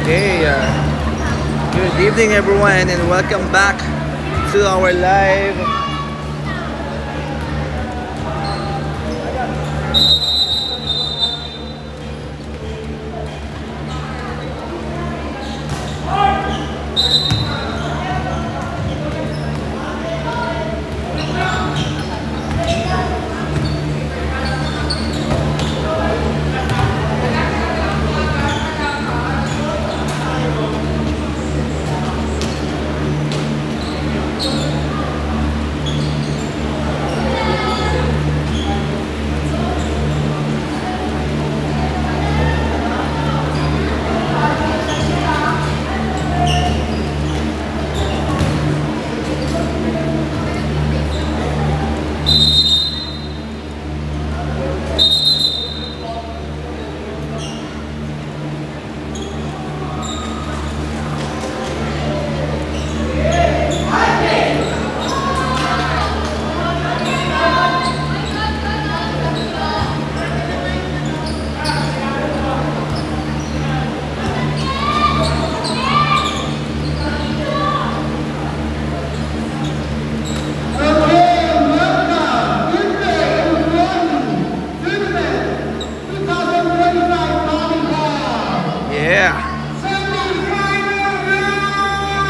Hey, good evening everyone and welcome back to our live.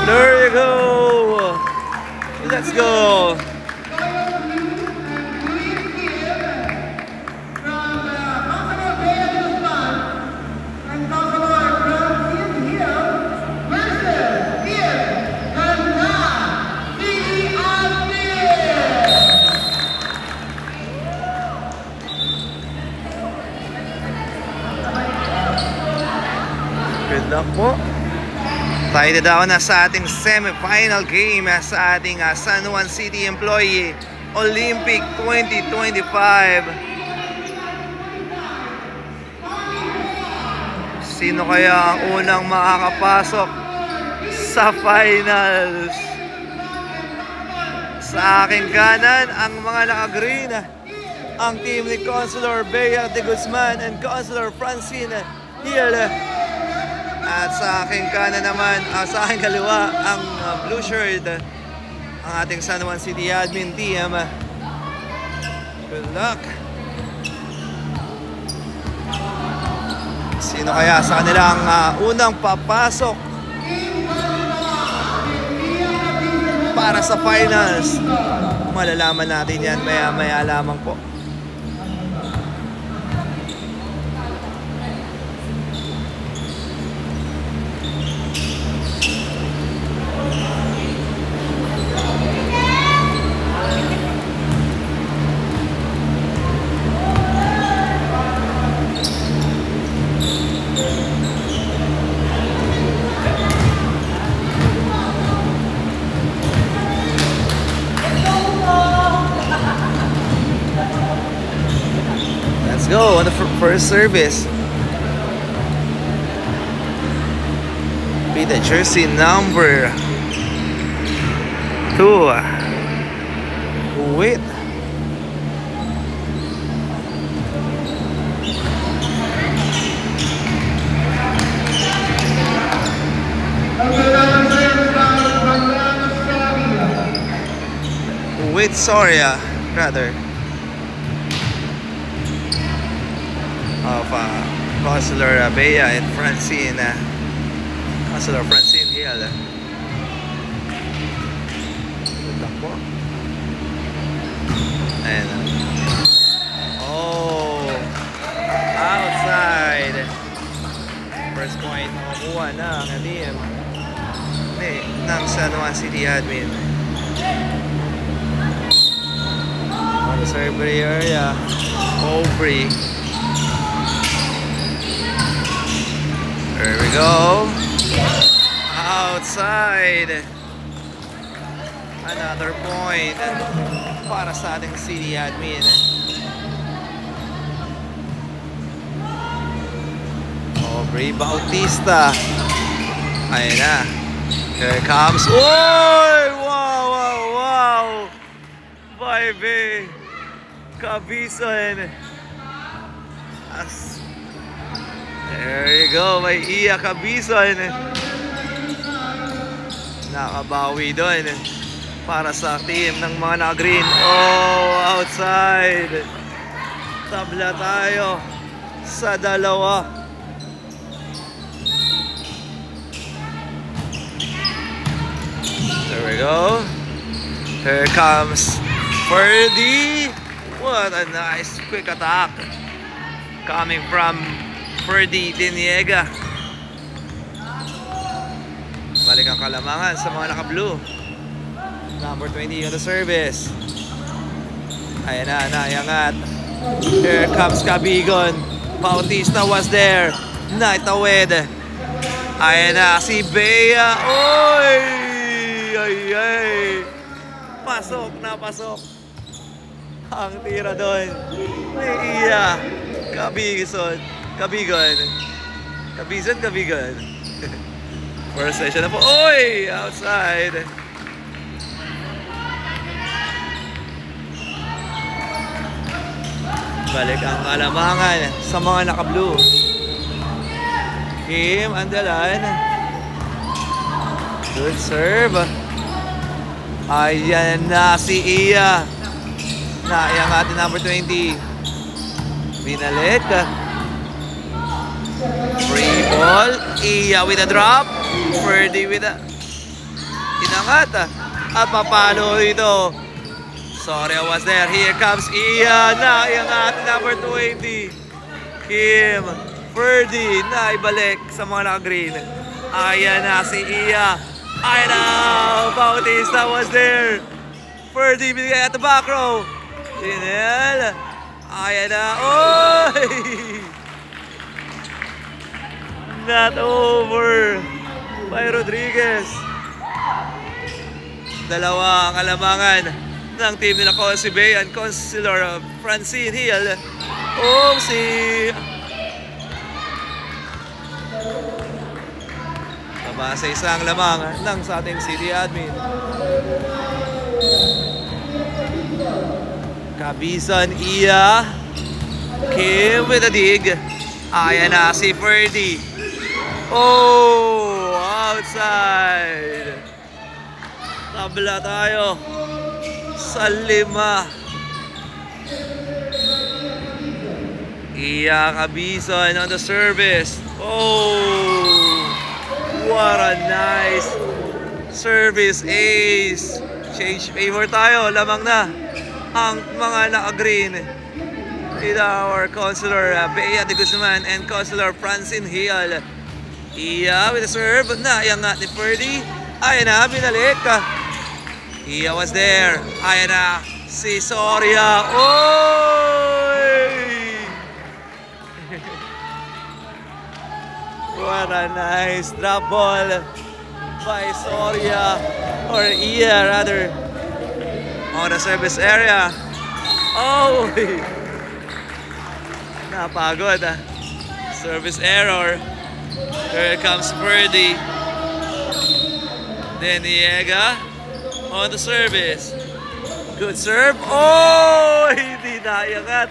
There you go. Let's go. Good luck po. Tayo daw na sa ating semi-final game sa ating San Juan City Employee Olympic 2025. Sino kaya ang unang makakapasok sa finals? Sa aking kanan, ang mga naka-green, ang team ni Councilor Bea de Guzman and Councilor Francine Hill. At sa aking kanan naman, sa aking kaliwa, ang blue shirt, ang ating San Juan City Admin team. Good luck. Sino kaya sa kanilang unang papasok para sa finals? Malalaman natin yan maya-maya lamang po. Let's go on the first service. Be the jersey number 2. Wait. Wait, sorry, rather. Of Councilor Bea and Francine, Councilor Francine Hill. Good luck po. And outside. First point makukuha na ang team ng San Juan City Admin. On the surgery area, Aubrey. There we go. Outside. Another point para sa ating City Admin. Aubrey Bautista. Ayan na. Here comes. Oy! Wow! Baby! Kabison. There you go, may Iya Cabizon. Nakabawi doon para sa team ng mga naka-green. Oh, outside. Tabla tayo sa dalawa. There we go. Here comes Ferdy. What a nice quick attack coming from Ferdy Diniega. Balik ang kalamangan sa mga naka-blue. Number 20 on the service. Ayan na, naiangat. Here comes Cabigon. Bautista was there. Naitawid. Ayan na, si Bea. Oy! Ay, ay. Pasok na pasok. Ang tira doon. May Iya. Cabigon. Cabigon. First session na po. Oy! Outside. Balik ang kalamangan sa mga naka-blue. Kim Andalan. Good serve. Ayan na si Iya. Naiyang ating number 20. Binalik. Free ball. Iya with a drop. Ferdy with a inangat. At papalo ito. Sorry, I was there. Here comes Iya. Naiyang ating number 20. Kim. Ferdy. Naibalik sa mga naka-green. Ayan na si Iya. Ayan na. Bautista was there. Ferdy binigay at the back row. Chinel. Ayan na. Oy! Not over by Rodriguez. Dalawa ang kalamangan ng team nila Consi Bay and Consular Francine Hill. Oh, si sa isang lamang ng sa ating city admin. Cabizon, Iya. Kim with a dig. Ayan na si Ferdy. Oh, outside. Tabla tayo sa 5. Iya Cabizon on the service. Oh, what a nice service ace. Change favor tayo. Lamang na ang mga naka-green. With our Consular Bea de Guzman and Consular Francine Hill. Iya with the serve. Naiangat ni Ferdy. Ayan na, binalik. Iya was there. Ayan na, si Soria. Oy! What a nice drop ball by Soria. Or Iya rather. On the service area. Oh! Napagod. Service error. Here comes Ferdy. Diniega on the service. Good serve. Oh! Hindi naiangat.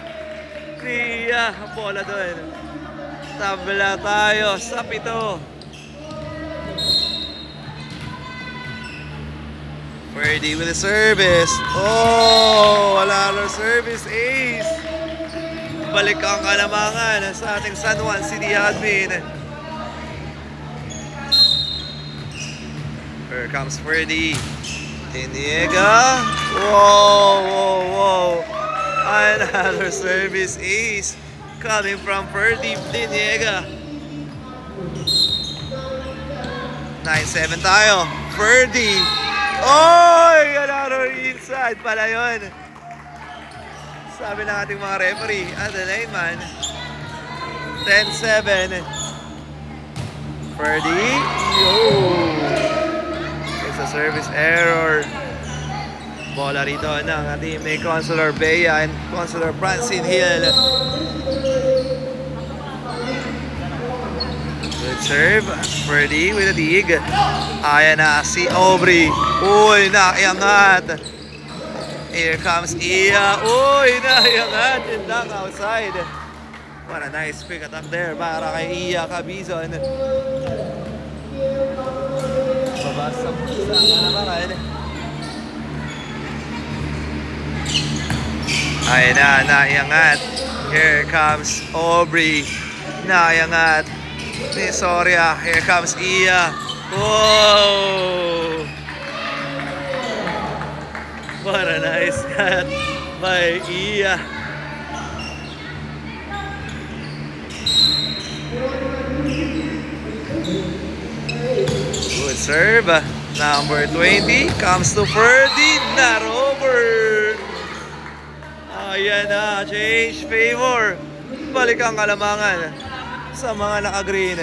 Iya. Bola doon. Tabla tayo sa 7. Ferdy with the service. Oh! Wala na service ace. Balik ang kalamangan sa ating San Juan City admin. Here comes Ferdy. Diniega. Whoa. Another service ace coming from Ferdy Diniega. 9-7 tayo. Ferdy. Oh! Another inside pala yun. Sabi ng ating mga referee at the lineman. 10-7. Ferdy. It's a service error. Bola rito ng ating may Consular Bea and Consular Francine Hill. Good serve. Ferdy with a dig. Ayan na si Aubrey. Uy, naiangat. Here comes Iya. Uy, naiangat. Tindang outside. What a nice quick attack there para kay Iya Cabizon. Babasa po sa kanabakan. Ay na, naiangat. Here comes Aubrey. Naiangat ni Soria. Here comes Iya. Whoa! What a nice cut by Iya. Good serve. Number 20 comes to Ferdy. Not over. Ayan na, change favor. Balik ang kalamangan sa mga naka-green.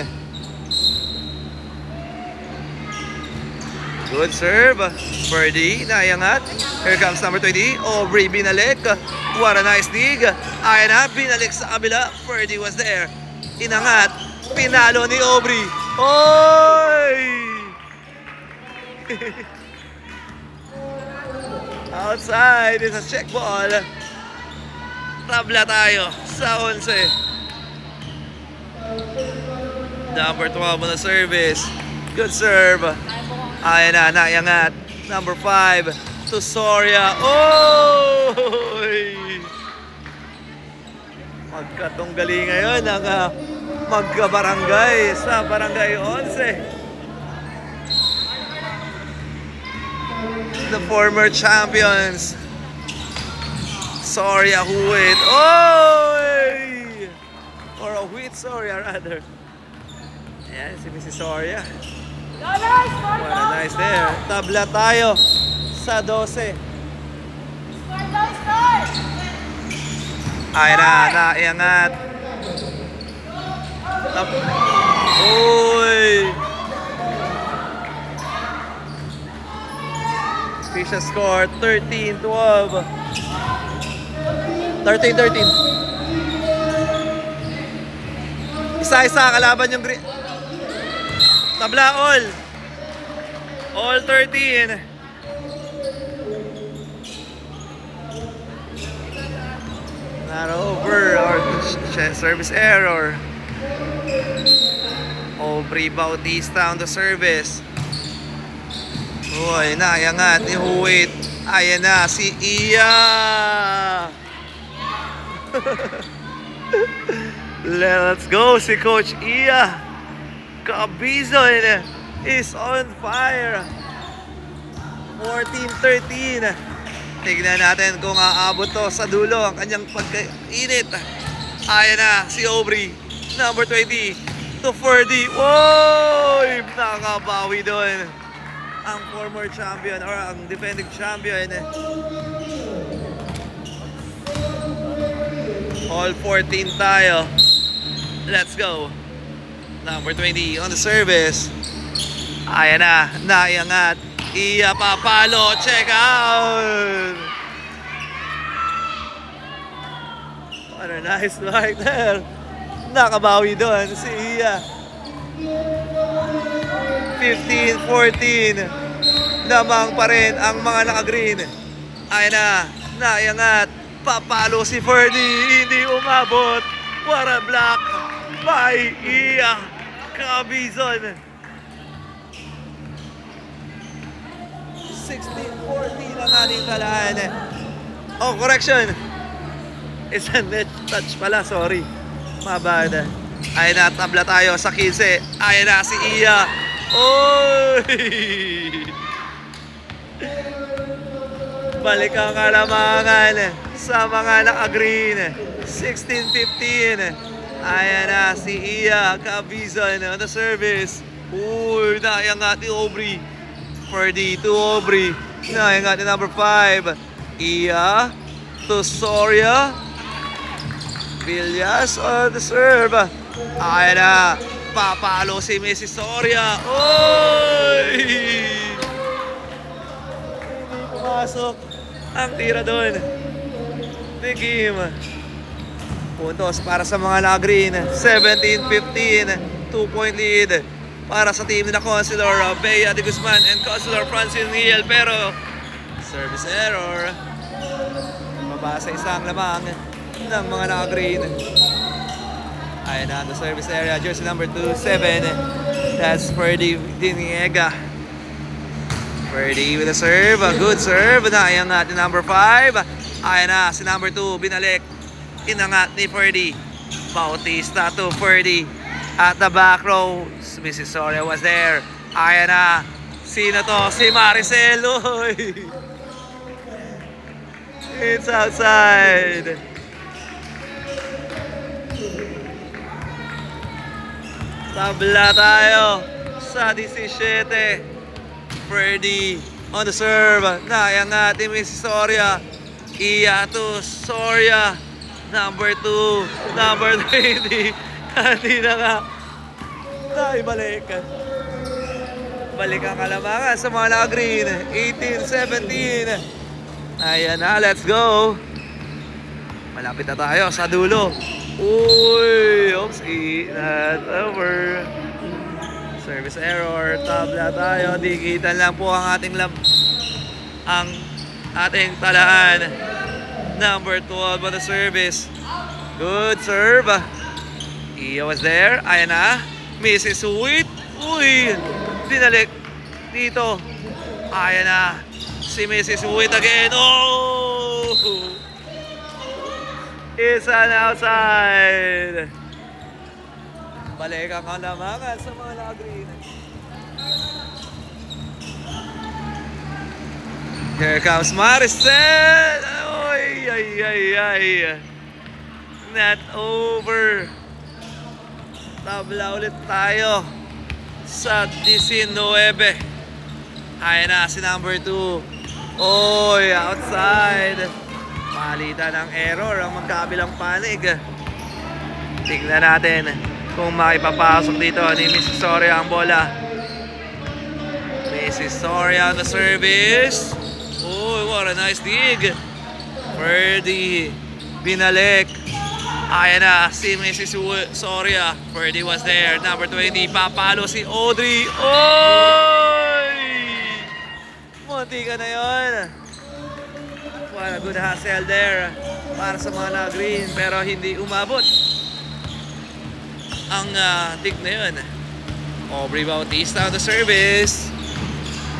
Good serve. Ferdy, naiangat. Here comes number 20. Aubrey, binalik. What a nice dig. Ayan na, binalik sa kabila. Ferdy was there. Inangat. Pinalo ni Aubrey. Oy! Outside. It's a check ball. Tabla tayo sa 11. Number 12 on the service. Good serve. Ayan na, naiangat. Number 5 to Soria. Oh! Magkatunggali ngayon ang magkabarangay sa Barangay 11. The former champions. Soria Huit. Oy! Or a Huit Soria rather. Ayan, si Mrs. Soria. What a nice there. Tabla tayo sa 12. Ayan na, naiangat. Uy! Fisha score 13-12. 13-13. Isa-isa kalaban yung green. Tabla all. All 13. Not over or service error. Aubrey Bautista on the service. Uy, naiangat ni Huit. Ayan na si Iya. Let's go si Coach Iya. Cabizon is on fire. 14-13. Tignan natin kung aabot to sa dulo ang kanyang pagkainit. Ayan na si Aubrey. Number 20 to Ferdy. Woy! Nakabawi doon ang former champion or ang defending champion. All 14 tayo. Let's go. Number 20 on the service. Ayan na, naiangat. Iya papalo, check out. What a nice right there. Nakabawi doon si Iya. 15-14. Namang pa rin ang mga naka-green. Ayan na, naiangat. Papalo si Ferdy, hindi umabot. What a block by Iya Cabizon. 16-14 ang ating talaan. Oh, correction. It's a net touch pala, sorry. Mabad. Ayan na, tabla tayo sa 15. Ayan na si Iya. Oy! Balik ang kalamangan sa mga naka-green. 16-15. Ayan na si Iya Cabizon on the service. Uy, naiangat ni Aubrey. Ferdy to Aubrey. Naiangat ni number 5. Iya to Soria. Villas on the serve. Ayan na. Papalo si Mrs. Soria. Uy! Hindi pumasok ang tira doon ni Kim. Puntos para sa mga naka-green. 17-15. 2-point lead para sa team na Consular Bea de Guzman and Consular Francine Hill. Pero service error. Mabasa isang lamang ng mga naka-green. Ayan na, the service area. Jersey number 27. That's Ferdy Diniega. Ferdy with a serve. A good serve. Ayan natin number 5. Ayan na, si number 2. Binalik. Inangat ni Ferdy. Bautista to Ferdy. At the back row, Mrs. Soria was there. Ayan na. Sino to? Si Maricel. Uy. It's outside. Tabla tayo sa 17. Ferdy on the serve. Nayang natin Mrs. Soria. Iya to Soria. Number 2. Number 20. Hindi na nga. Ay, balik. Balik ang Kalamangan sa mga naka-green. 18-17. Ayan na, let's go. Malapit na tayo sa dulo. Uy, oops, not over. Service error, tabla tayo. Digitan lang po ang ating talaan. Number 12 on the service. Good serve. Iya was there. Ayan na. Mrs. Sweet. Uy, dinalik dito. Ayan na. Si Mrs. Sweet again. Oh! It's an outside. Balik ang Kalamangan sa mga naka-green. Here comes Maricel. Ay, ay, ay, ay. Not over. Tabla ulit tayo sa 19. Ayan na si number 2. Oy, outside. Palitan ng error ang magkabilang panig. Tingnan natin kung makipapasok dito ni Mrs. Soria ang bola. Mrs. Soria on the service. Oh, what a nice dig. Ferdy binalik. Ayan na si Mrs. Soria. Ferdy was there. Number 20. Papalo si Audrey. Oy! Munti ka na yun. What a good hustle there para sa mga na-green, pero hindi umabot ang dig na yun. Aubrey Bautista on the service.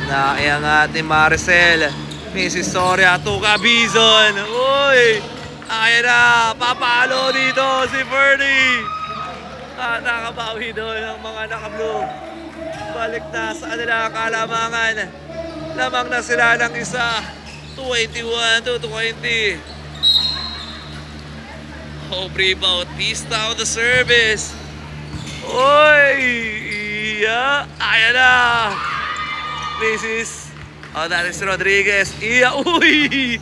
Naiangat ni Maricel. Mrs. Soria to Bison. Uy! Ayan na! Papalo dito si Ferdy. Nakabawi doon ang mga naka-blue. Balik na sa kanila Kalamangan. Lamang na sila ng isa. 21-20. Aubrey Bautista on the service. Oy! Iya! Ayan na! Mrs. Oh, that is Rodriguez. Iya! Uy!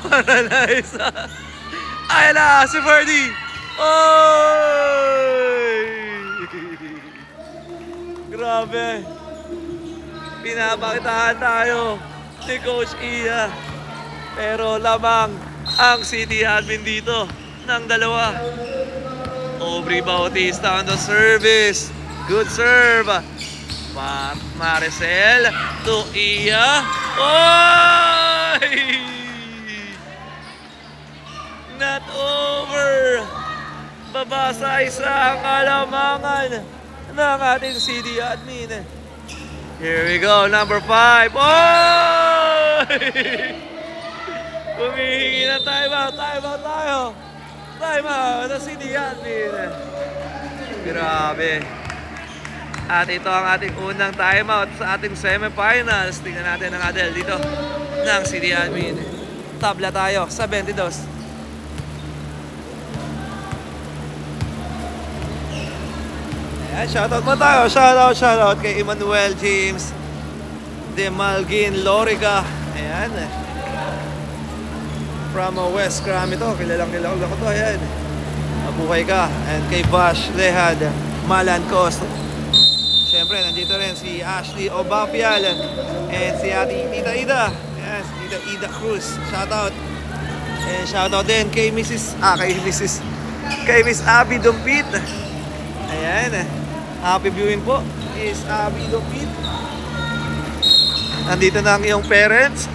Para na isa. Ayan na! Si Ferdy! Oy! Grabe! Pinapakitaan tayo ni Coach Iya. Pero lamang ang City Admin dito ng dalawa. Aubrey Bautista on the service. Good serve. Maricel to Iya. Oy! Not over. Babasa isa ang Kalamangan ng ating CD Admin. Here we go, number 5. Oy! Humihingi na timeout tayo. Timeout na CD Admin. Grabe. At ito ang ating unang timeout sa ating semifinals. Tingnan natin ang adel dito ng CD Admin. Tabla tayo sa 22. Ayan, shoutout mo tayo. Shoutout kay Emmanuel James Demalgin Lorica. Ayan. From West Cram ito. Kilalang ko to. Ayan. Mabuhay ka. And kay Bash Lehad Malancos. Siyempre, nandito rin si Ashley Obapial. And si Ate Tita Ida. Ayan, si Tita Ida Cruz. Shoutout. And shoutout din kay Miss Abby Dumpit. Ayan. Happy viewing po. Is Abby Dumpit. Nandito na ang iyong parents.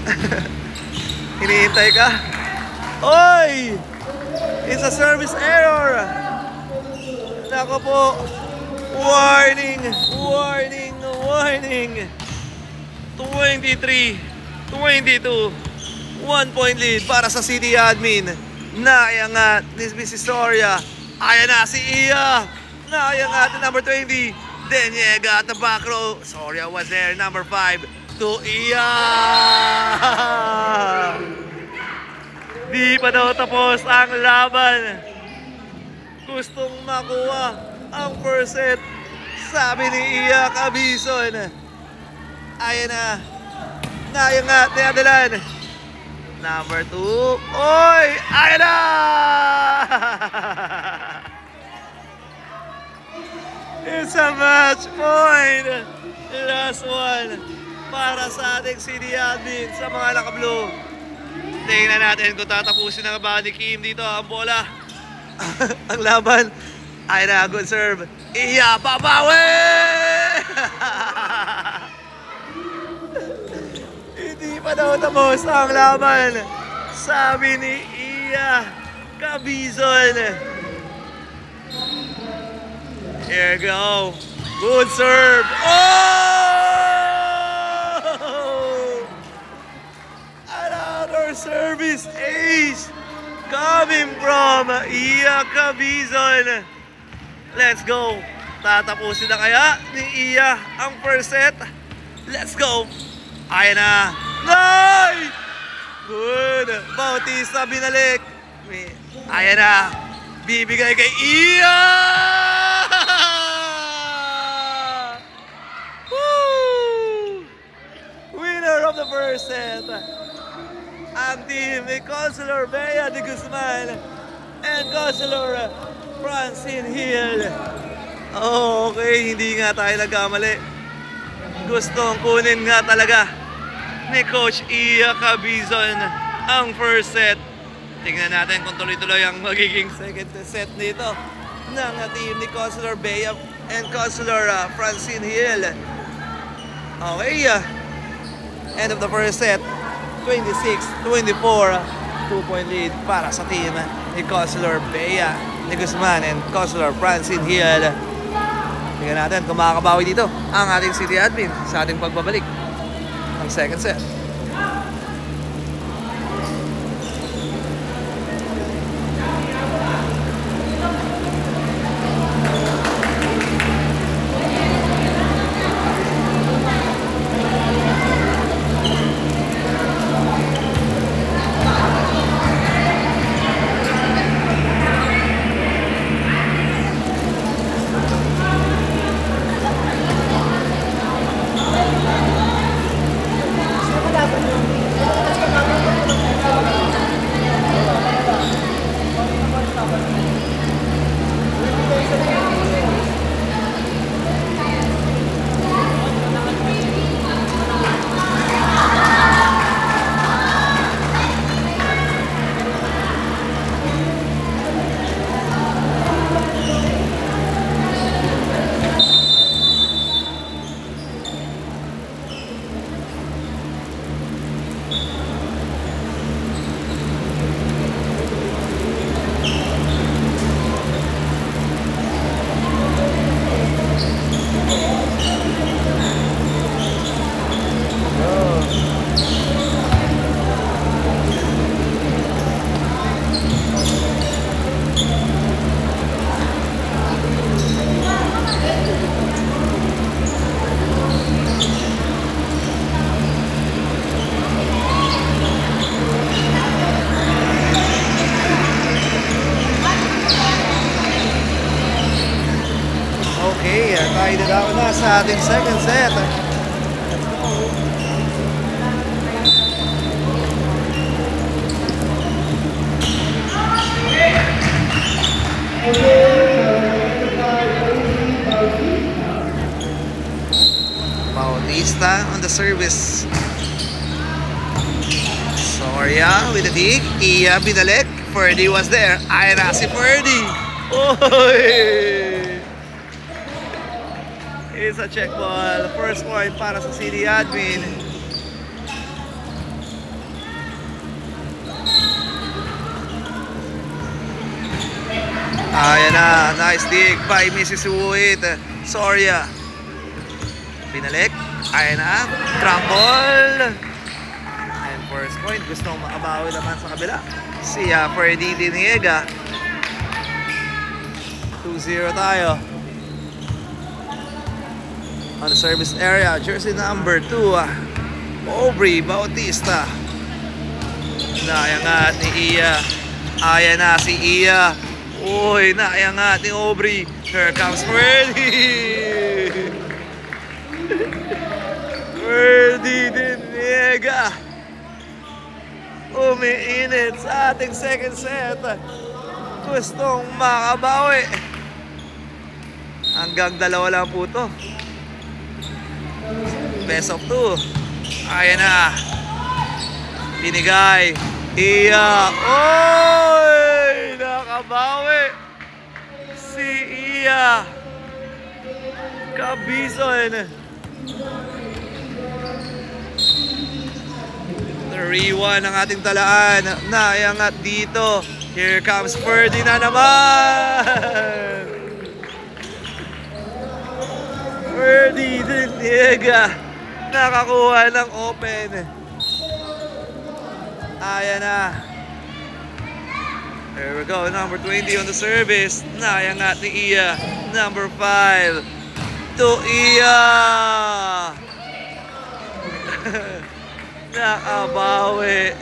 Hinihintay ka. Oy! It's a service error. Nako po. Warning! Warning! Warning! 23-22. 1 point lead para sa City Admin. Naiangat ni Miss Historia. Ayan na si Iya. Naiangat na number 20. Deniega at the back row. Soria was there. Number 5 to Iya. Di pa daw tapos ang laban. Gustong makuha ang first set. Sabi ni Iya Cabizon. Ayan na. Naiangat ni Adelan. Number 2. Oy! Ayan na! It's a match point. Last one para sa ating City Admin sa mga naka-blue. Tingnan natin kung tatapusin na ba ni Kim dito ang bola. Ang laban. Ayan na, good serve. Iya, babawi! Hindi pa daw tapos ang laban. Sabi ni Iya Cabizon. Here we go. Good serve. Oh! Another service ace coming from Iya Cabizon. Let's go. Tatapusin na kaya ni Iya ang first set. Let's go. Ayan na. Nice! Good. Bautista binalik. Ayan na. Bibigay kay Iya! Woo! Winner of the first set. Ang team ni Consular Bea de Guzman and Consular Francine Hill. Okay, hindi nga tayo nagkamali. Gustong kunin nga talaga ni Coach Iya Cabizon ang first set. Tingnan natin kung tuloy-tuloy ang magiging second set nito ng team ni Consular Bea and Consular Francine Hill. Okay, end of the first set, 26-24, 2-point lead para sa team ni Consular Bea de Guzman and Consular Francine Hill. Tingnan natin kung makakabawi dito ang ating City Admin sa ating pagbabalik ng second set. Okay, tayo na daw na sa ating second set. Bautista on the service. Soria with the dig. Iya binalik. Ferdy was there. Ay na si Ferdy. Oy! It's a check ball. First point para sa City Admin. Ayan na, nice dig by Mrs. Uwit. Soria. Binalik. Ayan na, crumble. And first point, gustong makabawi naman sa kabila. Si Ferdy Diniega. 2-0 tayo. On the service area, jersey number 2, Aubrey Bautista. Naiangat ni Iya. Ayan na si Iya. Uy, naiangat ni Aubrey. Here comes Ferdy. Ferdy Diniega. Umiinit sa ating second set. Gustong makabawi. Hanggang 2 lang po ito. Best of 2. Ayan na. Binigay. Iya. Oy! Nakabawi. Si Iya. Cabizon. 3-1 ang ating talaan. Naiangat dito. Here comes Ferdy na naman. Ferdy Diniega. Nakakuha ng open. Ayan na. There we go. Number 20 on the service. Naiangat ni Iya. Number 5 to Iya. Nakabawi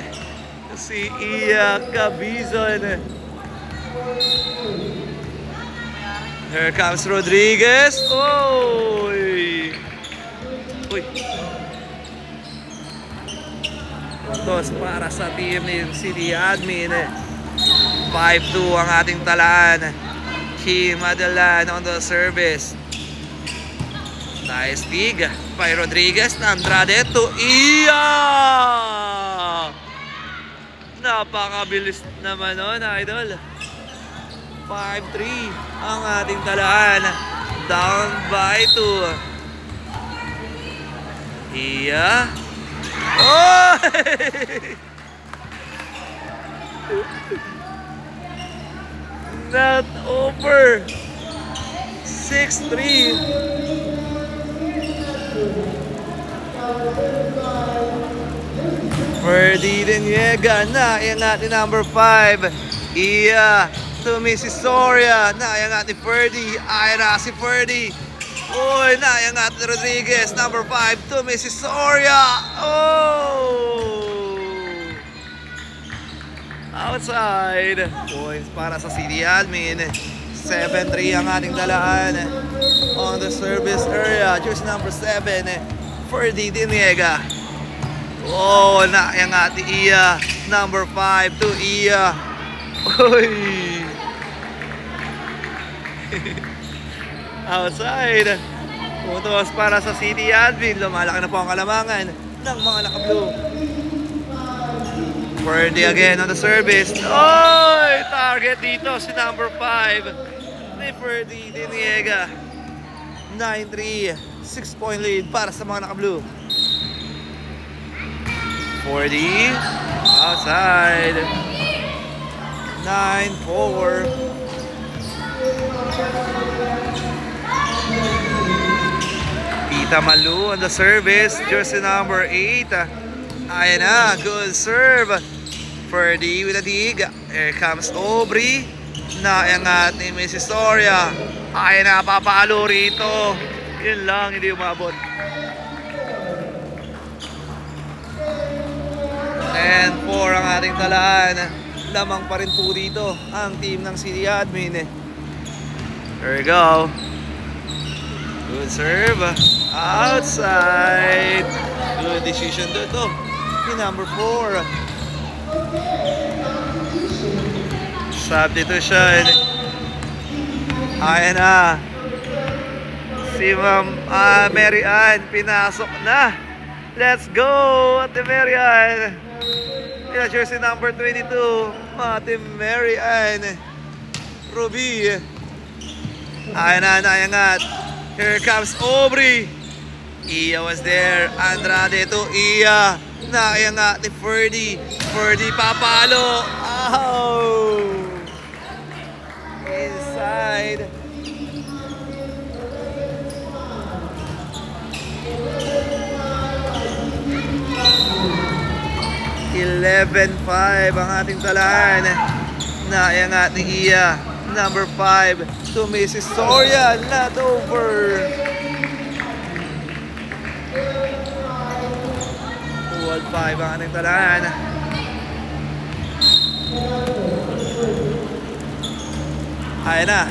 si Iya Cabizon. Here comes Rodriguez. Oy! Uy! Puntos para sa team ni City Admin. 5-2 ang ating talaan. Kim Adelan on the service. Nice dig by Rodriguez. Andrade to Iya! Napakabilis naman nun, idol. 5-3 ang ating talaan. Down by 2. Iya. Oh! Not over. 6-3. Ferdy Diniega. Naiangat ni number 5. Iya to Mrs. Soria. Naiangat ni Ferdy. Ayan na si Ferdy. Uy, naiangat ni Rodriguez. Number 5 to Mrs. Soria. Oh! Outside. Points para sa City Admin. 7-3 ang ating dalaan. On the service area, jersey number 7, Ferdy Diniega. Oh, naiangat ni Iya. Number 5 to Iya. Uy! Outside. Puntos para sa City Admin. Lumalaki na po ang kalamangan ng mga naka-blue. Ferdy again on the service. Oy! Target dito si number 5 ni Ferdy Diniega. 9-3. 6-point lead para sa mga naka-blue. 40. Outside. 9-4. Pita Malu on the service. Jersey number 8. Ayan na. Good serve. Ferdy with a dig. Here comes Aubrey. Naiangat ni Mrs. Soria. Ayan na. Papalo rito. Yun lang. Hindi umabot. And 4 ang ating talaan. Lamang pa rin po dito ang team ng City Admin. There we go. Good serve. Outside. Good decision dito. Number 4. Substitution. Ayan na. Si Ma'am Mary Ann pinasok na. Let's go, Ate Mary Ann. Jersey number 22, Ate Mary Ann Ruby. Ayan na, naiangat. Here comes Aubrey. Iya was there. Andrade to Iya. Naiangat ni Ferdy. Ferdy papalo. Ow! side. $11-5 ang ating talaan. Naiangat ni Iya. Number 5 to Mrs. Soria. Not over. 12-5 ang ating talaan. Ayan na.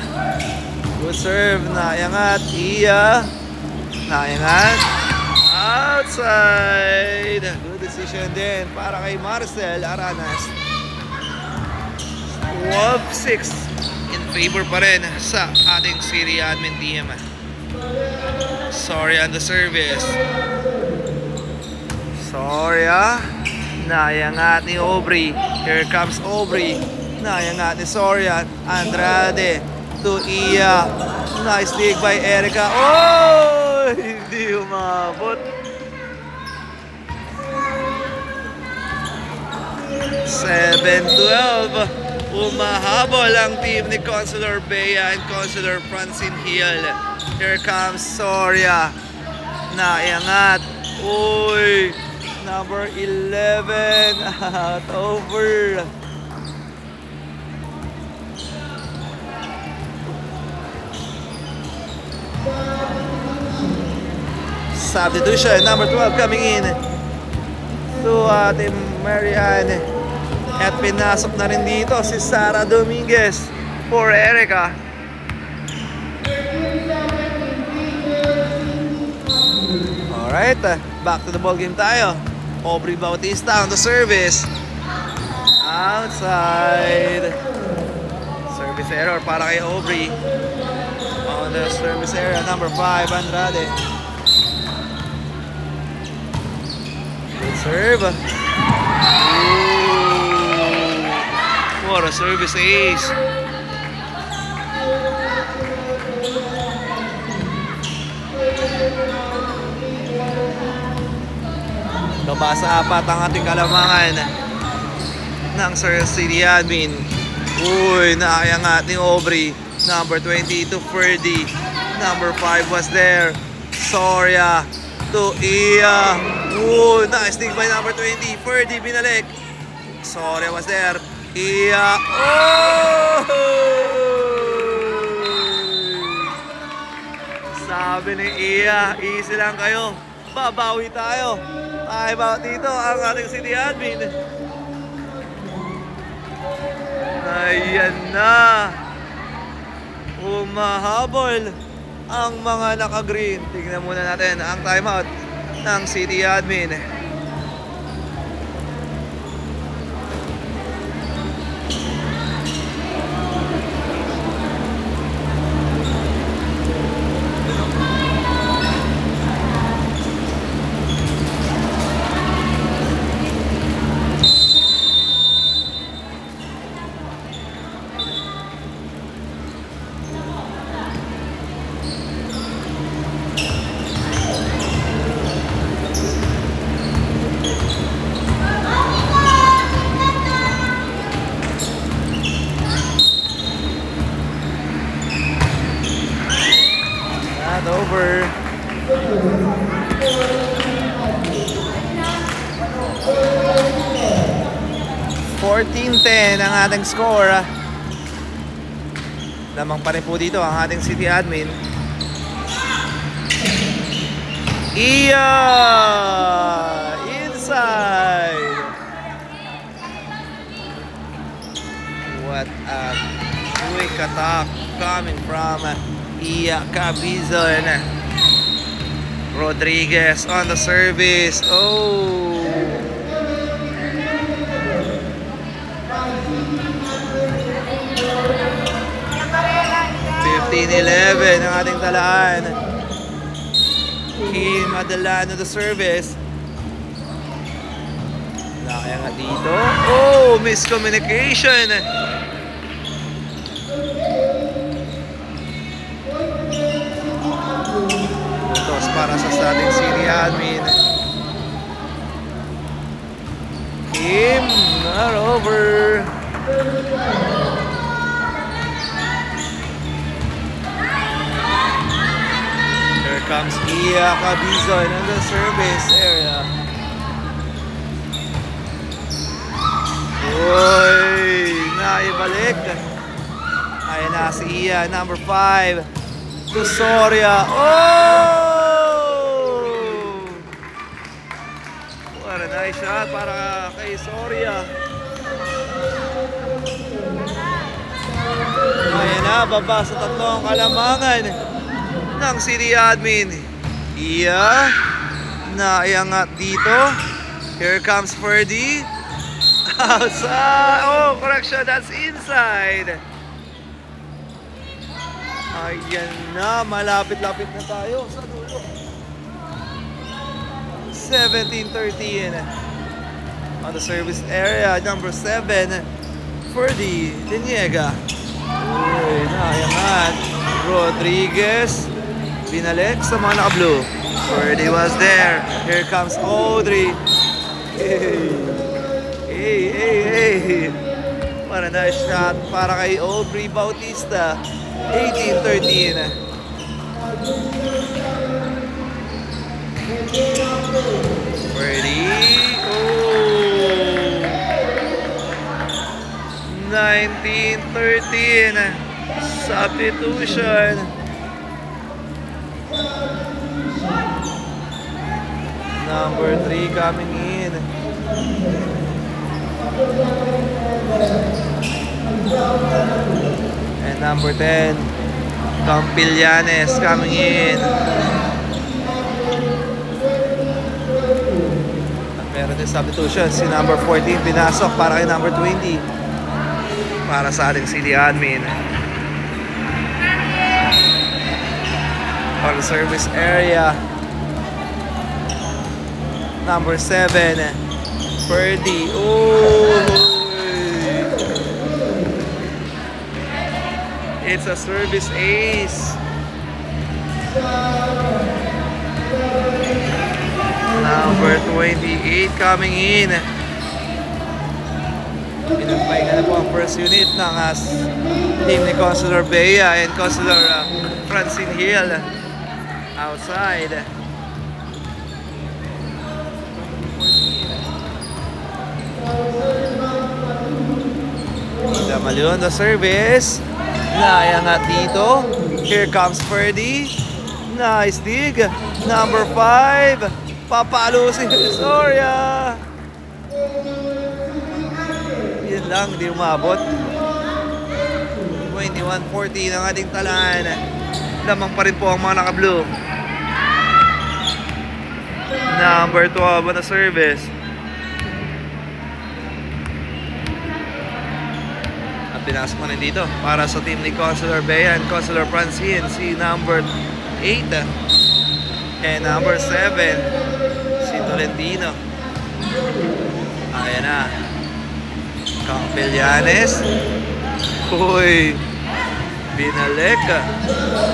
Good serve. Naiangat. Iya. Naiangat. Outside. Good decision din para kay Marcel Aranas. 12-6 in favor pa rin sa ating City Admin team. Sorry on the service. Soria. Naiangat ni Aubrey. Here comes Aubrey. Naiangat ni Soria. Andrade to Iya. Nice dig by Erica. Oh! Hindi umabot. 7-12. Umahabol ang team ni Consular Bea and Consular Francine Hill. Here comes Soria. Naiangat. Uy! Number 11. Out over. Substitution. Number 12 coming in to Team Marianne. At pinasok na rin dito si Sara Dominguez for Erica. Alright, back to the ball game tayo. Aubrey Bautista on the service. Outside. Service error para kay Aubrey. On the service area, number 5, Andrade. Good serve. What a service ace. Nabasa apat ang ating kalamangan ng Sir City Admin. Uy, nakayangat ni Aubrey. Number 20 to Ferdy. Number 5 was there. Soria to Iya. Uy, nice dig by number 20. Ferdy binalik. Soria was there. Iya. Oh! Sabi ni Iya, easy lang kayo. Babawi tayo. Ay, bakit dito ang ating City Admin? Ayan na. Umahabol ang mga naka-green. Tingnan muna natin ang timeout ng City Admin. Over. 14-10 ang ating score. Lamang pa rin po dito ang ating City Admin. Iya! Inside! What a quick attack coming from Iya Cabizon. Rodriguez on the service. Oh! 15-11 ang ating talaan. Kim Adelano the service. Kaya nga dito. Oh! Miscommunication. Tos para sa ating City Admin. Kim, not over. comes Iya Cabizon on the service area. Uy, naibalik. Ayan na si Iya, number 5. To Soria. Oh! What a nice shot para kay Soria. Ayan na, baba sa tatlong kalamangan ng City Admin. Iya, naiangat dito. Here comes Ferdy. Outside. Oh, correction, that's inside. Ayan na, malapit-lapit na tayo sa dulo. 17-13 on the service area, number 7, Ferdy Liniega. Uy, naiangat. Rodriguez, binalik sa mga naka-blue. Ferdy was there. Here comes Audrey. Hey. What a nice shot para kay Aubrey Bautista. 18-13. Ferdy. Oh. 19-13. Substitution. Number 3 coming in. And number 10, Campillanes coming in. At meron din substitution. Si number 14 pinasok para kay number 20. Para sa ating City Admin. On the service area, number 7, Ferdy. Oh! It's a service ace. Number 28 coming in. Pinumpay na po ang first unit ng team ni Consular Bea and Consular Francine Hill outside. Maliwan the service. Naiangat dito. Here comes Ferdy. Nice dig. Number 5. Papalo si Soria. Yun lang, di umabot. 21-14 ang ating talaan. Lamang pa rin po ang mga naka-blue. Number 12 on the service. Pinasok mo rin dito para sa team ni Consular Bea and Consular Francine, si number 8 and number 7 si Tolentino. Ayan na, Campillanes. Uy, binalik.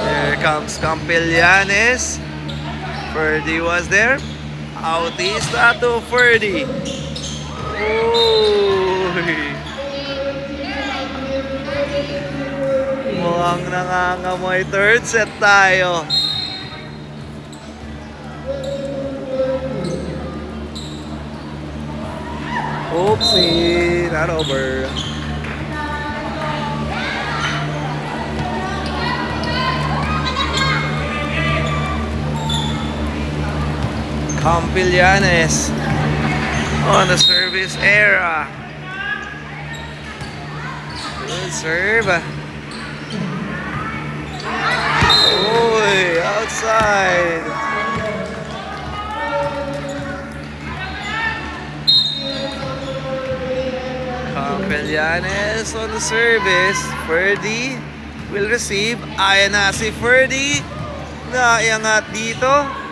Here comes Campillanes. Ferdy was there. Autista to Ferdy. Uy, mukhang nangangamoy. Third set tayo. Oopsie, not over. Campillanes on the service era. Good serve. Uy, outside. Campillanes on the service. Ferdy will receive. Ayan na si Ferdy. Naiangat dito.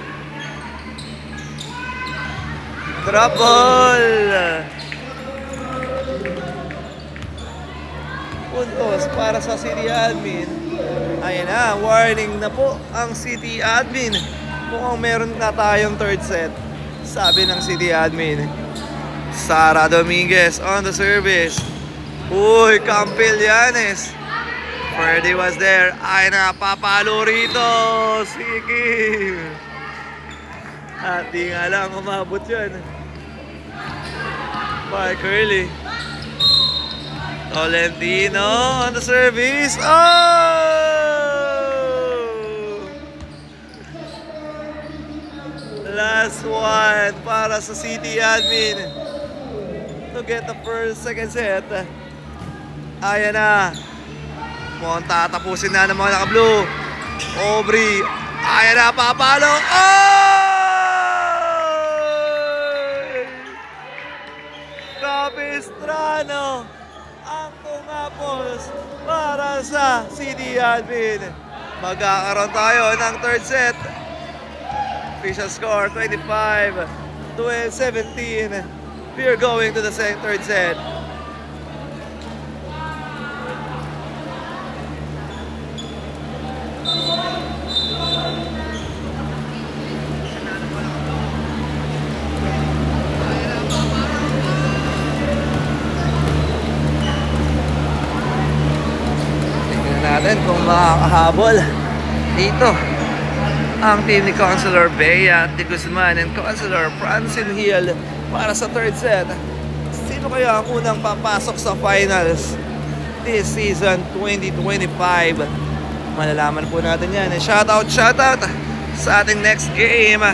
Trouble. Puntos para sa City Admin. Ayan na, warning na po ang City Admin. Mukhang meron na tayong third set, sabi ng City Admin. Sara Dominguez on the service. Uy, Campillanes. Ferdy was there. Ay na, papalo rito. Sige. At di nga lang umabot yun. By Curly. Tolentino on the service. Oh! Last one para sa City Admin to get the second set. Ayan na. Mukhang tatapusin na ng mga naka-blue. Aubrey. Ayan na, papalo. Capistrano ang tumapos para sa City Admin. Magkakaroon tayo ng third set. Official score 25-17. We're going to the third set. Natin kung makakahabol dito ang team ni Consular Bea de Guzman and Consular Francine Hill para sa third set. Sino kaya ang unang papasok sa finals this season 2025? Malalaman po natin yan. Shoutout sa ating next game.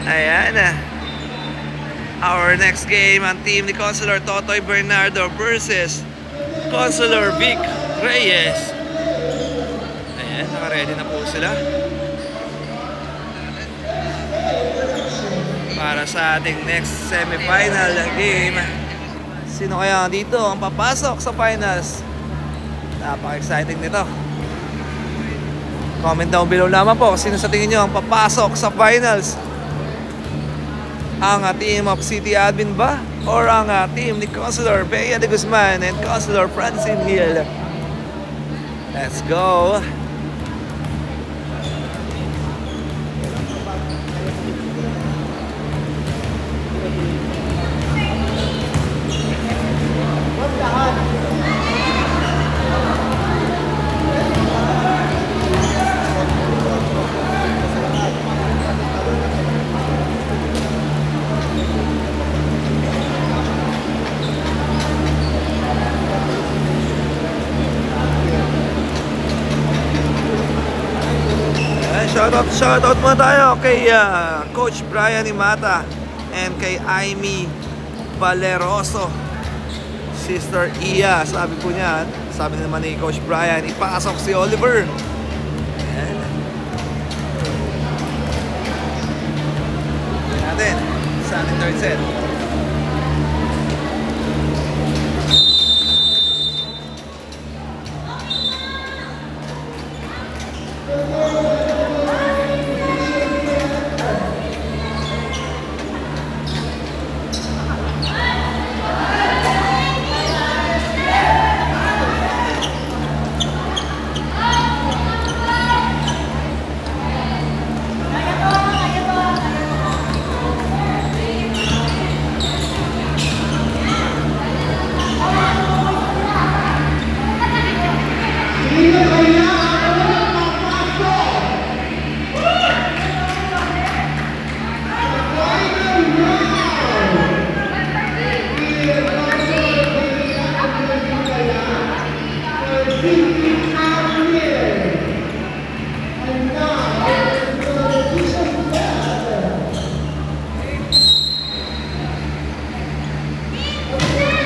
Ayan. Our next game, ang team ni Consular Totoy Bernardo versus Consular Vic Reyes. Ayan, naka-ready na po sila para sa ating next semifinal game. Sino kaya dito ang papasok sa finals? Napaka-exciting nito. Comment down below naman po sino sa tingin nyo ang papasok sa finals. Ang team of City Admin ba? Or ang team ni Consular Bea de Guzman and Consular Francine Hill? Let's go. Shoutout muna tayo kay Coach Brian Imata and kay Aimee Valeroso. Sister Iya, sabi po niya, sabi naman ni Coach Brian, ipasok si Oliver. Ayan. Natin sa ating third set.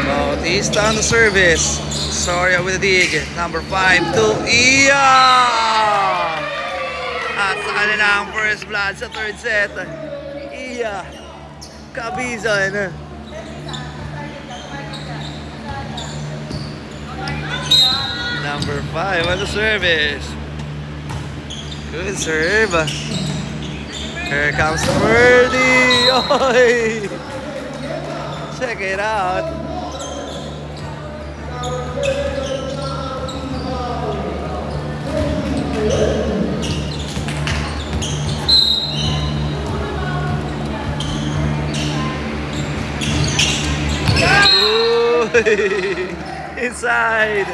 Bautista on the service. Soria with the dig. Number 5 to Iya. At sa kanila ang first blood sa third set. Iya Cabizon. Number 5 on the service. Good serve. Here comes Ferdy. Oy! Check it out. Ooh, inside.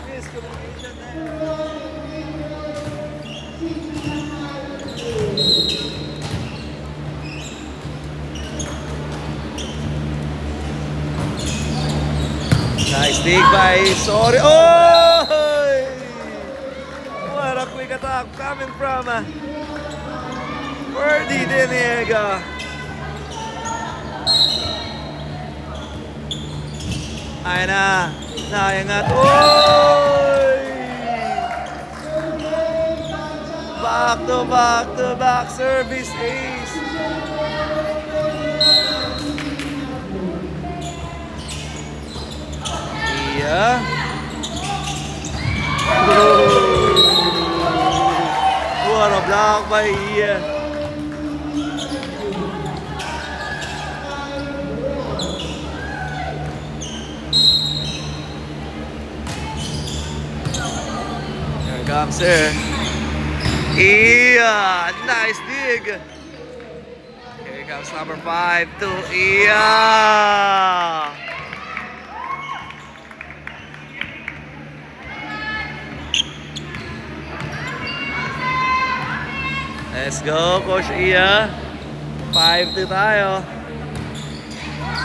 Miscommunication Nice dig by Sorry. Oh! What a quick attack coming from Ferdy Diniega. Ayan na. Nayangat. Oy! Back to back service ace. Iya. What a block by Iya. Here comes her. Iya, nice dig. Here comes number 5 to Iya. Let's go, Coach Iya. 5-2 tayo.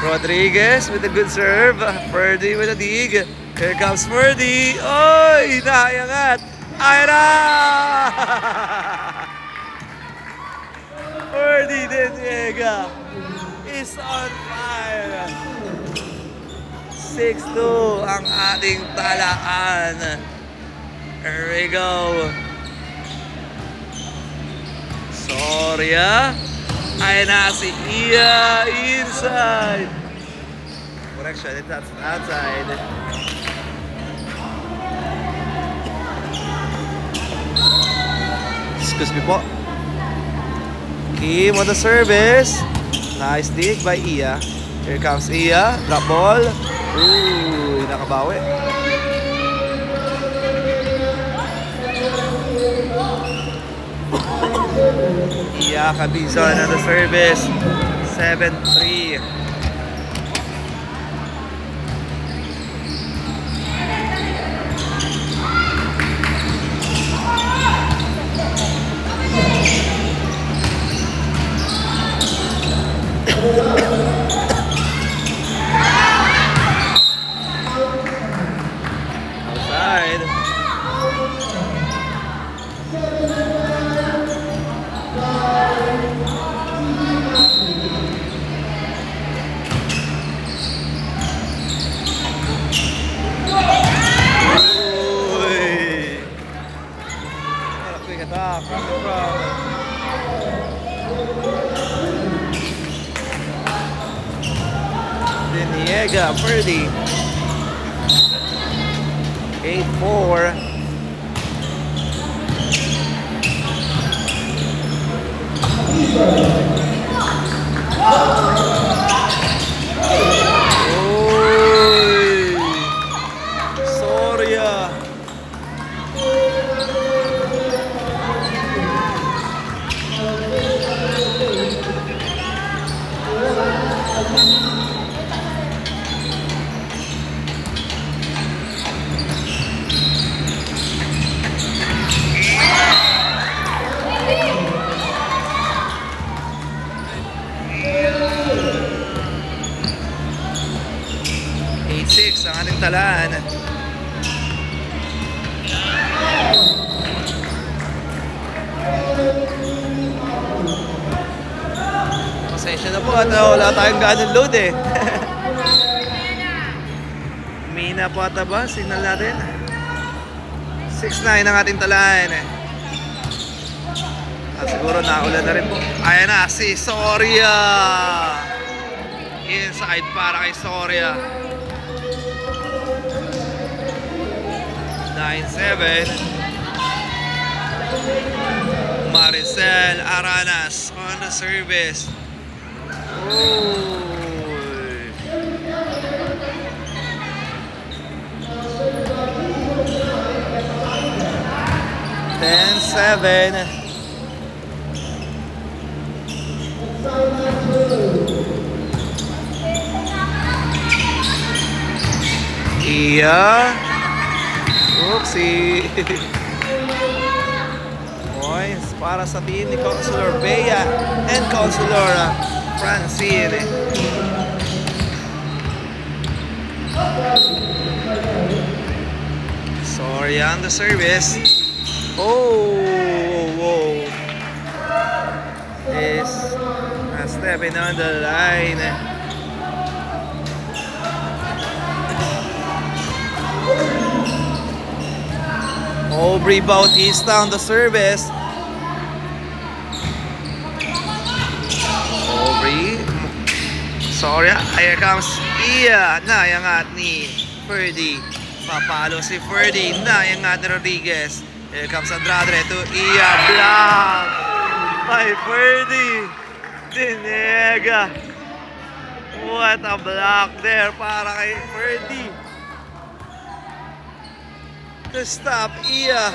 Rodriguez with a good serve. Ferdy with a dig. Here comes Ferdy. Oy, nayangat. Ayra! Ferdy Diniega is on fire. 6-2 ang ating talaan. Here we go. Soria. Ay na si Iya inside. Correction, that's outside. Excuse me po. Kim on the service. Nice dig by Iya. Here comes Iya. Drop ball. Ooh, nakabawi. Iya Cabizon on the service. 7-3. Outside. Diniega, Ferdy. 8-4. Oy! Soria. Ang ating talaan. Pasensya na po at wala tayong ganong load eh. Mina po ata ba? Signal natin. 6-9 ang ating talaan eh. At siguro naulan na rin po. Ayan na si Soria. Inside para kay Soria. 9-7. Maricel Aranas on the service. Ooh. 10-7. Iya. Oopsie. Points para sa team ni Consular Bea and Consular Francine. Soria on the service. Oh, whoa. Is stepping on the line. Aubrey Bautista on the service. Aubrey. Soria. Here comes Iya. Nayangat ni Ferdy. Papalo si Ferdy. Nayangat ni Rodriguez. Here comes Andrade to Iya. Block by Ferdy. Dinega. What a block there para kay Ferdy. To stop Iya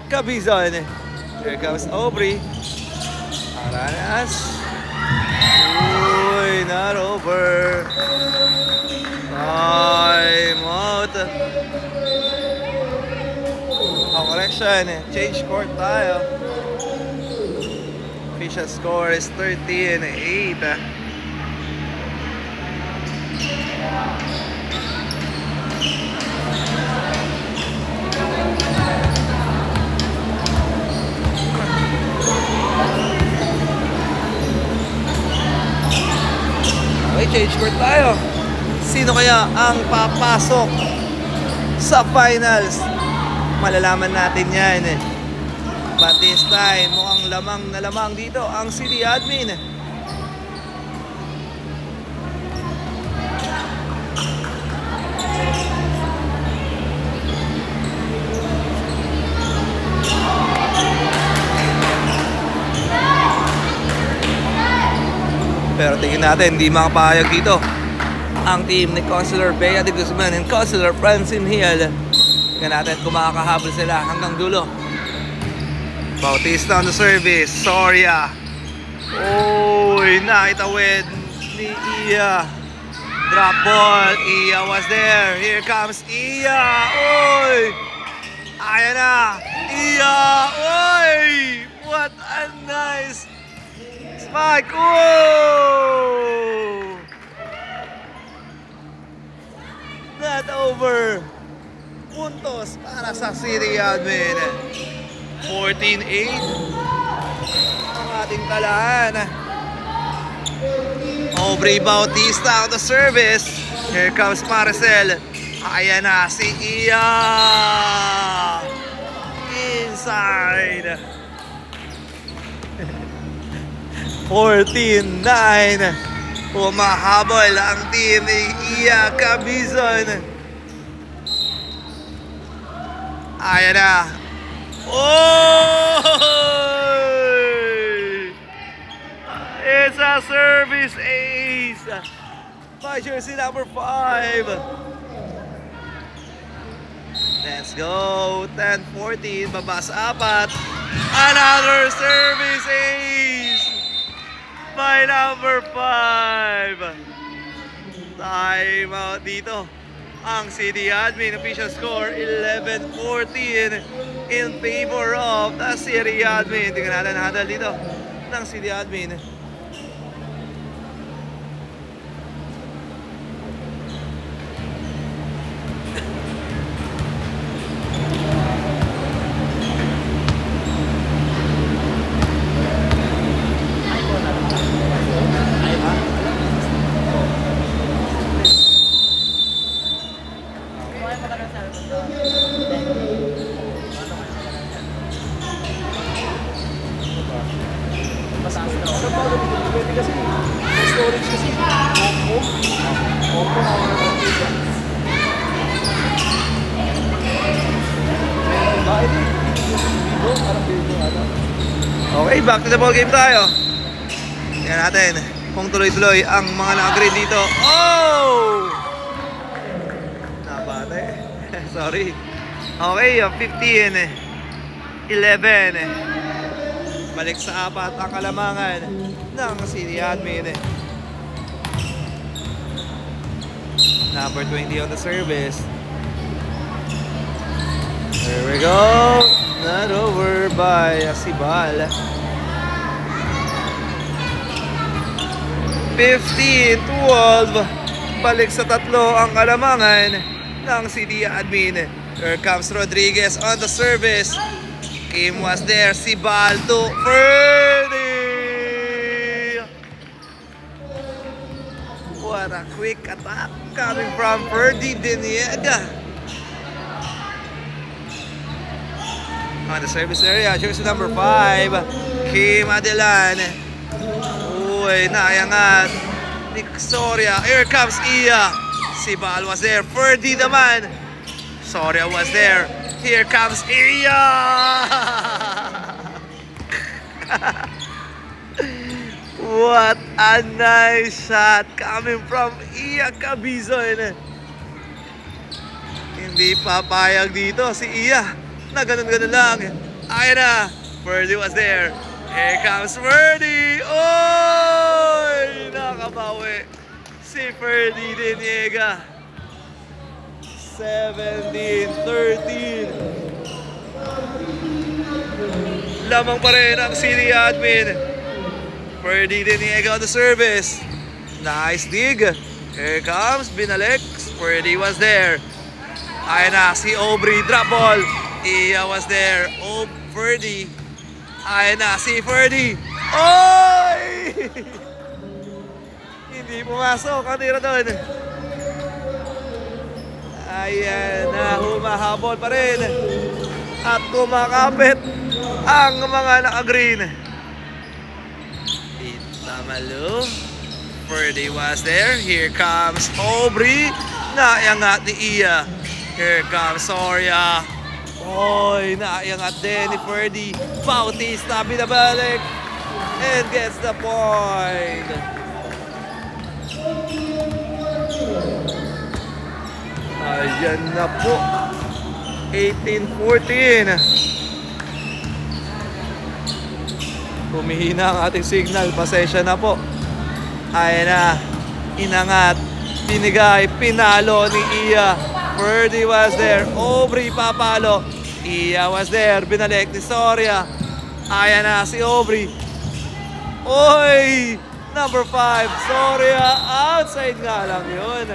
Cabizon. Here comes Aubrey. Aranas. Uy, not over. Time out. Oh, correction. Change court tayo. Official score is 13-8. Okay, change court tayo. Sino kaya ang papasok sa finals? Malalaman natin yan. But this time, mukhang lamang na lamang dito ang City Admin. Pero tingin natin, hindi makapahayag dito ang team ni Consular Bea de Guzman and Consular Francine Hill. Tingnan natin kung makakahabol sila hanggang dulo. Bautista on the service. Soria. Oy, naitawid ni Iya. Drop ball. Iya was there. Here comes Iya. Oy! Ayan na. Iya. Oy! What a nice spike. Oh! Not over. Puntos para sa City Admin. 14-8 ang ating talaan. Aubrey Bautista on the service. Here comes Maricel. Ayan na si Iya. Inside. 14-9. Humahabol ang team ni Iya Cabizon. Ayan na. Oh! It's a service ace by jersey number 5. Let's go. 10-14. Babas apat. Another service ace by number 5. Time out dito. Ang City Admin. Official score 11-14 in favor of the City Admin. Tingnan natin ang handle dito ng City Admin. Okay, back to the ball game tayo. Tingnan natin kung tuloy-tuloy ang mga naka-green dito. Oh! Nabate. Sorry. Okay, 15-11. Balik sa apat ang kalamangan ng City Admin. Number 20 on the service. There we go. Not over by Asibal. 15-12. Balik sa tatlo ang kalamangan ng City Admin. Here comes Rodriguez on the service. Kim was there. Si Baldo. Ferdy! What a quick attack coming from Ferdy Diniega. On the service area, jersey number 5, Kim Adelan. Uy, naayangan ni Soria. Here comes Iya. Si Bal was there. Ferdy naman. Soria was there. Here comes Iya. What a nice shot coming from Iya Cabizon. Hindi papayag dito si Iya na ganun-ganun lang. Ayun na. Ferdy was there. Here comes Ferdy. Oy! Nakabawi si Ferdy Diniega. 17-13. Lamang pa rin ang City Admin. Ferdy Diniega on the service. Nice dig. Here comes Binalek. Ferdy was there. Ayun na si Aubrey. Drop ball. Iya was there. Oh, Ferdy. Ayun na si Ferdy. Oy! Hindi pumasok ang tira doon. Ayan na, humahabol pa rin. At kumakapit ang mga naka-green. Itamalo. Ferdy was there. Here comes Aubrey. Naiangat ni Iya. Here comes Soria. Oy, naiangat din ni Ferdy. Bautista binabalik. And gets the point. Ayan na po. 18-14. Humihina ang ating signal. Pasensya na po. Ayan na. Inangat. Binigay. Pinalo ni Iya. Ferdy was there. Aubrey papalo. Iya was there. Binalik ni Soria. Ayan na si Aubrey. Oy! Number 5. Soria. Outside nga lang yun.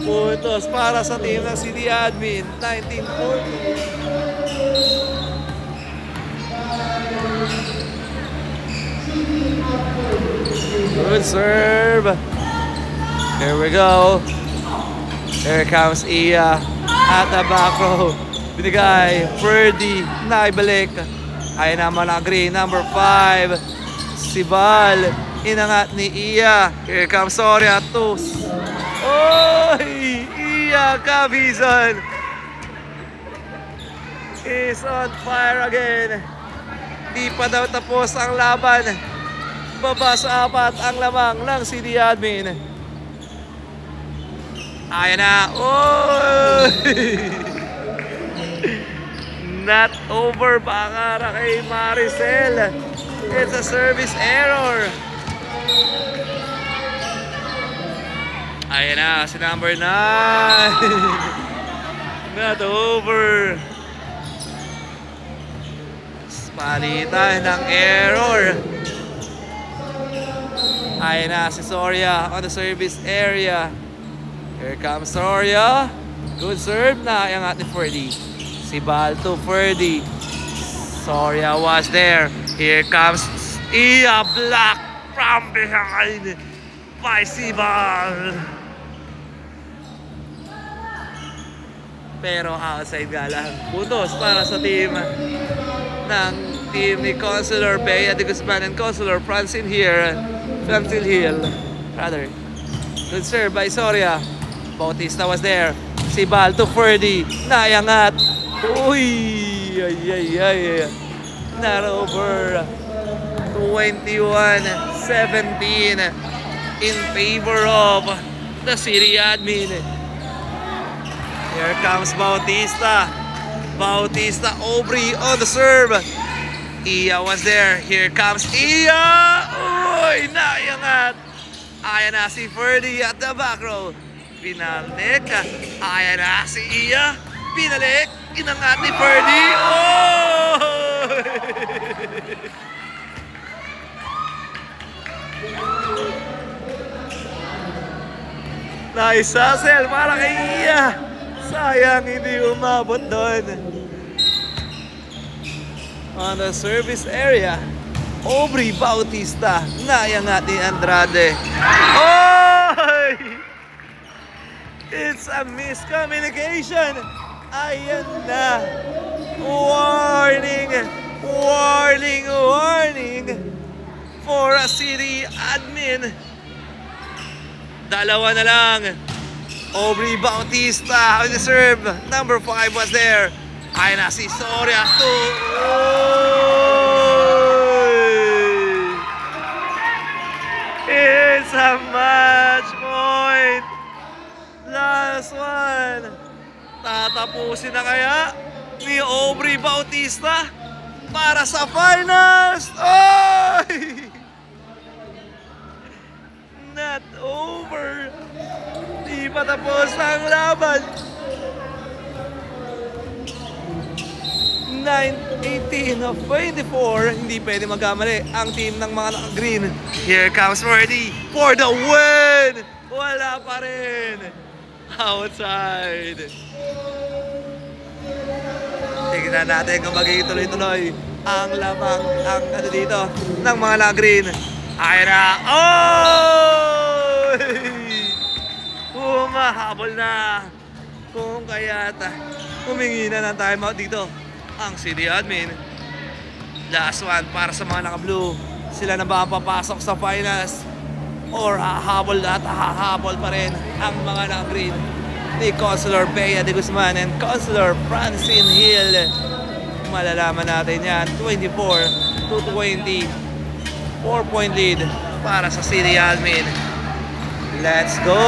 Puntos para sa team ng City Admin. 19-14. Good serve. Here we go. Here comes Iya at the back row. Binigay. Ferdy. Naibalik. Ay naman ang green. Number 5. Si Bal. Inangat ni Iya. Here comes Soria. Oy! Iya Cabizon is on fire again. Di pa daw tapos ang laban. Baba sa 4 ang lamang ng City Admin. Ayan na. Oy! Not over para kay Maricel. It's a service error. Ayan na, si number 9. Not over. Palitan ng error. Ayan na, si Soria on the service area. Here comes Soria. Good serve na iangat ni Ferdy. Si Bal to Ferdy. Soria was there. Here comes Iya, block from behind by si Bal. Pero outside nga lang. Puntos para sa team ng team ni Consular Bea de Guzman and Consular Francine Hill. Good serve by Soria. Bautista was there. Si Bal to Ferdy. Naiangat. Uy! Ay. Not over. 21-17 in favor of the City Admin. Here comes Bautista. Bautista, Aubrey on the serve. Iya was there. Here comes Iya. Uy! Naiangat. Ayan na si Ferdy at the back row. Pinalik. Ayan na si Iya. Pinalik. Inangat ni Ferdy. Oh! Nice hustle para kay Iya. Sayang hindi umabot doon. On the service area, Aubrey Bautista. Nayangat ni Andrade. Oy! It's a miscommunication. Ayan na. Warning! Warning! Warning! For a city admin. Dalawa na lang. Aubrey Bautista on the serve. Number 5 was there. Ay na si Soria. It's a match point. Last one. Tatapusin na kaya ni Aubrey Bautista para sa finals. Oy! Not over. Di pa tapos ang laban. 9-18 of 24. Hindi pwede magkamali ang team ng mga naka-green. Here comes Ferdy for the win. Wala pa rin. Outside. Tignan natin kung magiging tuloy-tuloy ang lamang ang ano dito ng mga naka-green. Ay na. Oh! Humahabol na. Kung kaya't humingi na ng timeout dito ang city admin. Last one para sa mga naka-blue. Sila na ba ang papasok sa finals? Or hahabol at hahabol pa rin ang mga naka-green ni Consular Bea de Guzman and Consular Francine Hill. Malalaman natin yan. 24-20. 4-point lead para sa city admin. Let's go!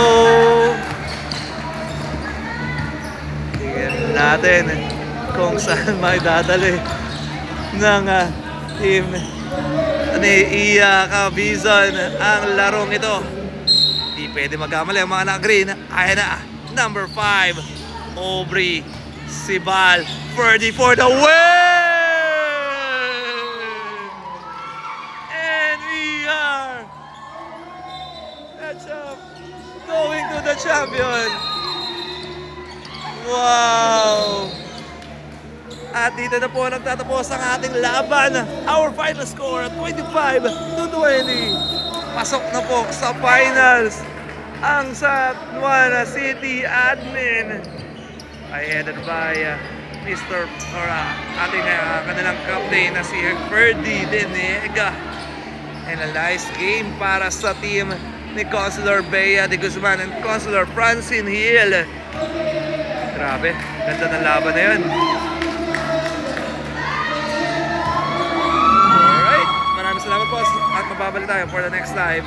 Tingnan natin kung saan may dadali ng team ni Iya Cabizon ang larong ito. Di pwede magkamali ang mga naka-green. Ayan na, number 5, Aubrey Sibal. Ferdy for the win! And we are going to the champion. Wow! At dito na po nagtatapos ang ating laban. Our final score 25-20. Pasok na po sa finals ang San Juan City admin. Ay headed by Mr. or ating kanilang captain na si Ferdy Denega. And a nice game para sa team ni Consular Bea de Guzman and Consular Francine Hill. Grabe, ganda ng laban na yun. Alright, maraming salamat po at mababalik tayo for the next live.